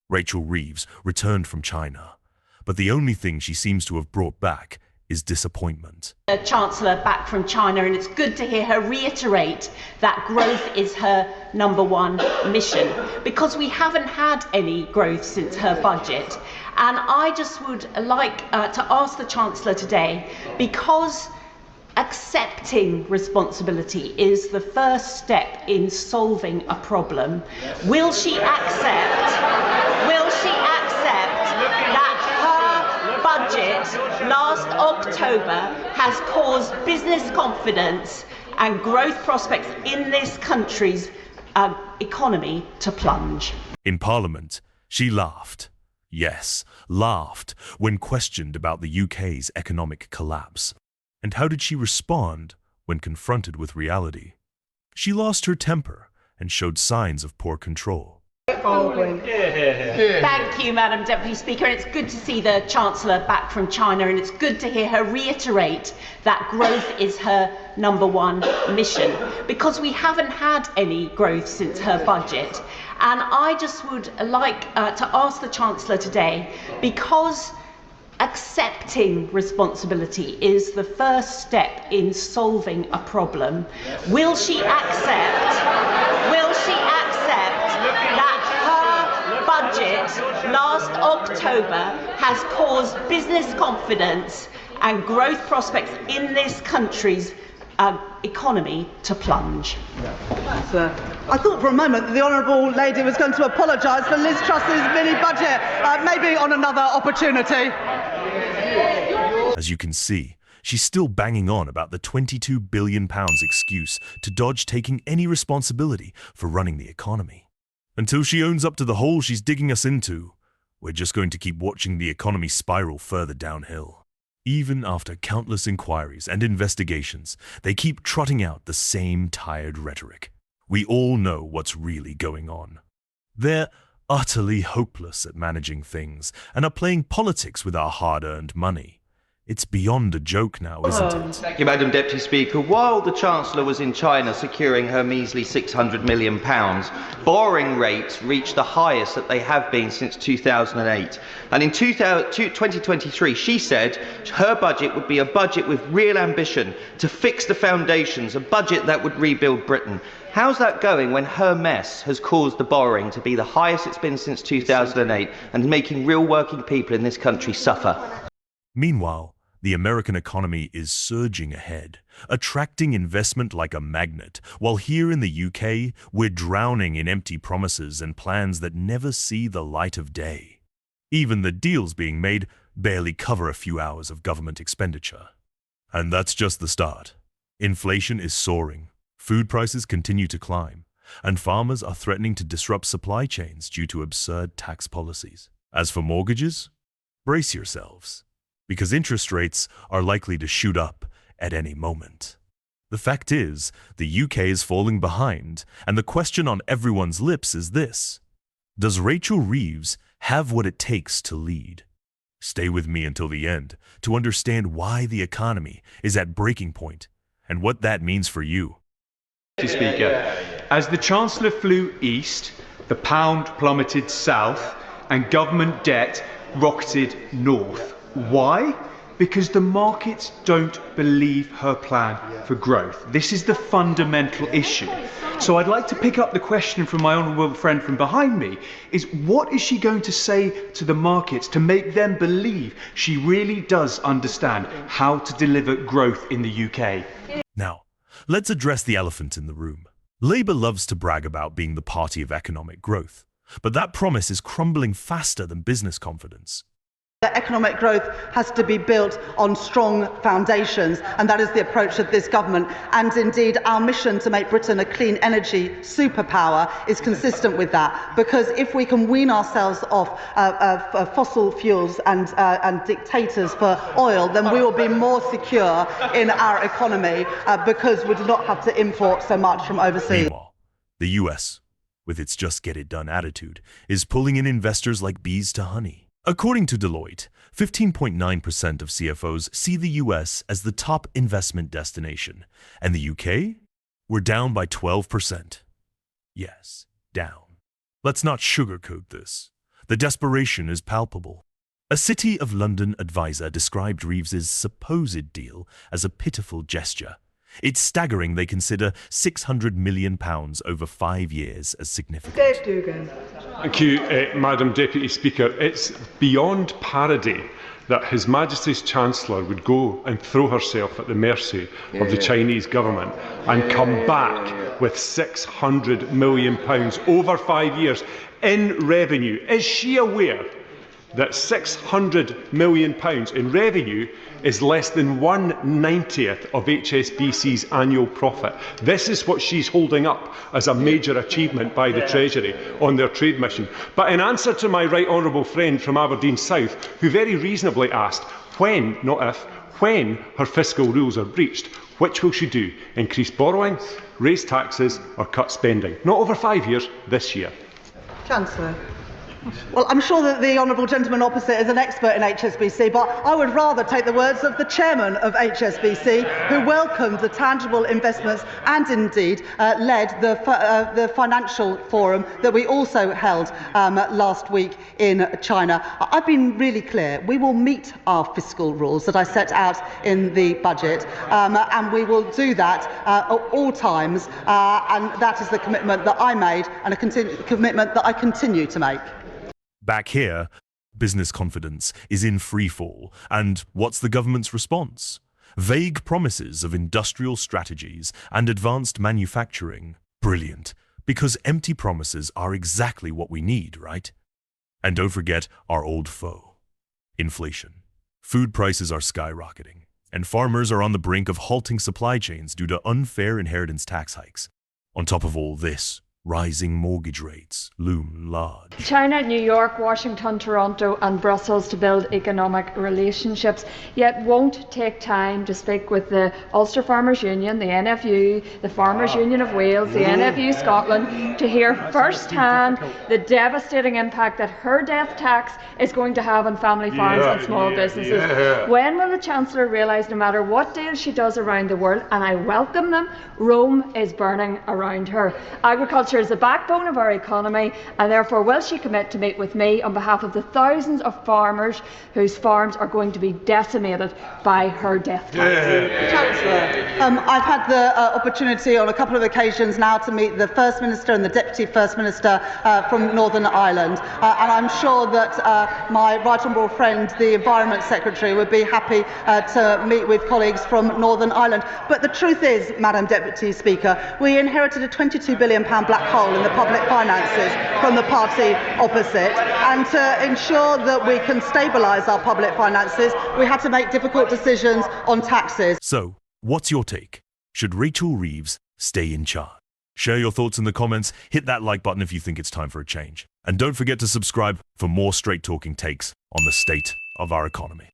Rachel Reeves returned from China, but the only thing she seems to have brought back is disappointment. The Chancellor back from China, and it's good to hear her reiterate that growth is her #1 mission, because we haven't had any growth since her budget. And I just would like to ask the Chancellor today, because accepting responsibility is the first step in solving a problem, will she accept that her budget last October has caused business confidence and growth prospects in this country's economy to plunge? In Parliament, she laughed. Yes, laughed when questioned about the UK's economic collapse. And how did she respond when confronted with reality? She lost her temper and showed signs of poor control. Thank you, Madam Deputy Speaker. And it's good to see the Chancellor back from China, and it's good to hear her reiterate that growth is her #1 mission, because we haven't had any growth since her budget. And I just would like to ask the Chancellor today, because accepting responsibility is the first step in solving a problem, will she accept that her budget last October has caused business confidence and growth prospects in this country's economy to plunge? I thought for a moment that the Honourable Lady was going to apologise for Liz Truss's mini-budget, maybe on another opportunity. As you can see, she's still banging on about the £22 billion excuse to dodge taking any responsibility for running the economy. Until she owns up to the hole she's digging us into, we're just going to keep watching the economy spiral further downhill. Even after countless inquiries and investigations, they keep trotting out the same tired rhetoric. We all know what's really going on. They're utterly hopeless at managing things and are playing politics with our hard-earned money. It's beyond a joke now, isn't it? Thank you, Madam Deputy Speaker. While the Chancellor was in China securing her measly £600 million, borrowing rates reached the highest that they have been since 2008. And in 2023, she said her budget would be a budget with real ambition to fix the foundations, a budget that would rebuild Britain. How's that going when her mess has caused the borrowing to be the highest it's been since 2008 and making real working people in this country suffer? Meanwhile, the American economy is surging ahead, attracting investment like a magnet, while here in the UK, we're drowning in empty promises and plans that never see the light of day. Even the deals being made barely cover a few hours of government expenditure. And that's just the start. Inflation is soaring, food prices continue to climb, and farmers are threatening to disrupt supply chains due to absurd tax policies. As for mortgages, brace yourselves, because interest rates are likely to shoot up at any moment. The fact is, the UK is falling behind, and the question on everyone's lips is this: does Rachel Reeves have what it takes to lead? Stay with me until the end to understand why the economy is at breaking point and what that means for you. Mr. Speaker, as the Chancellor flew east, the pound plummeted south, and government debt rocketed north. Why? Because the markets don't believe her plan for growth. This is the fundamental issue. So I'd like to pick up the question from my honourable friend from behind me, is what is she going to say to the markets to make them believe she really does understand how to deliver growth in the UK? Now, let's address the elephant in the room. Labour loves to brag about being the party of economic growth, but that promise is crumbling faster than business confidence. Economic growth has to be built on strong foundations, and that is the approach of this government. And indeed, our mission to make Britain a clean energy superpower is consistent with that, because if we can wean ourselves off fossil fuels and dictators for oil, then we will be more secure in our economy because we do not have to import so much from overseas. Meanwhile, the US, with its just-get-it-done attitude, is pulling in investors like bees to honey. According to Deloitte, 15.9% of CFOs see the US as the top investment destination, and the UK? We're down by 12%. Yes, down. Let's not sugarcoat this. The desperation is palpable. A City of London advisor described Reeves's supposed deal as a pitiful gesture. It's staggering they consider £600 million over 5 years as significant. Dave Dugan. Thank you, Madam Deputy Speaker. It's beyond parody that His Majesty's Chancellor would go and throw herself at the mercy of the Chinese government and come back with £600 million over 5 years in revenue. Is she aware that £600 million in revenue is less than 1/90th of HSBC's annual profit? This is what she's holding up as a major achievement by the Treasury on their trade mission. But in answer to my right honourable friend from Aberdeen South, who very reasonably asked when, not if, when her fiscal rules are breached, which will she do? Increase borrowing, raise taxes or cut spending? Not over 5 years, this year. Chancellor. Well, I'm sure that the honourable gentleman opposite is an expert in HSBC, but I would rather take the words of the chairman of HSBC, who welcomed the tangible investments and indeed led the financial forum that we also held last week in China. I've been really clear. We will meet our fiscal rules that I set out in the budget, and we will do that at all times, and that is the commitment that I made and a commitment that I continue to make. Back here, business confidence is in free fall, and what's the government's response? Vague promises of industrial strategies and advanced manufacturing. Brilliant, because empty promises are exactly what we need, right? And don't forget our old foe, inflation. Food prices are skyrocketing, and farmers are on the brink of halting supply chains due to unfair inheritance tax hikes. On top of all this, rising mortgage rates loom large. China, New York, Washington, Toronto and Brussels to build economic relationships, yet won't take time to speak with the Ulster Farmers Union, the NFU, the Farmers Union of Wales, the NFU Scotland, to hear first-hand the devastating impact that her death tax is going to have on family farms and small businesses. When will the Chancellor realise no matter what deals she does around the world, and I welcome them, Rome is burning around her? Agriculture is the backbone of our economy, and therefore will she commit to meet with me on behalf of the thousands of farmers whose farms are going to be decimated by her death tax? Chancellor, I've had the opportunity on a couple of occasions now to meet the First Minister and the Deputy First Minister from Northern Ireland, and I'm sure that my right honourable friend, the Environment Secretary, would be happy to meet with colleagues from Northern Ireland. But the truth is, Madam Deputy Speaker, we inherited a £22 billion black hole in the public finances from the party opposite, and to ensure that we can stabilise our public finances, we had to make difficult decisions on taxes. So, what's your take? Should Rachel Reeves stay in charge? Share your thoughts in the comments, hit that like button if you think it's time for a change. And don't forget to subscribe for more straight-talking takes on the state of our economy.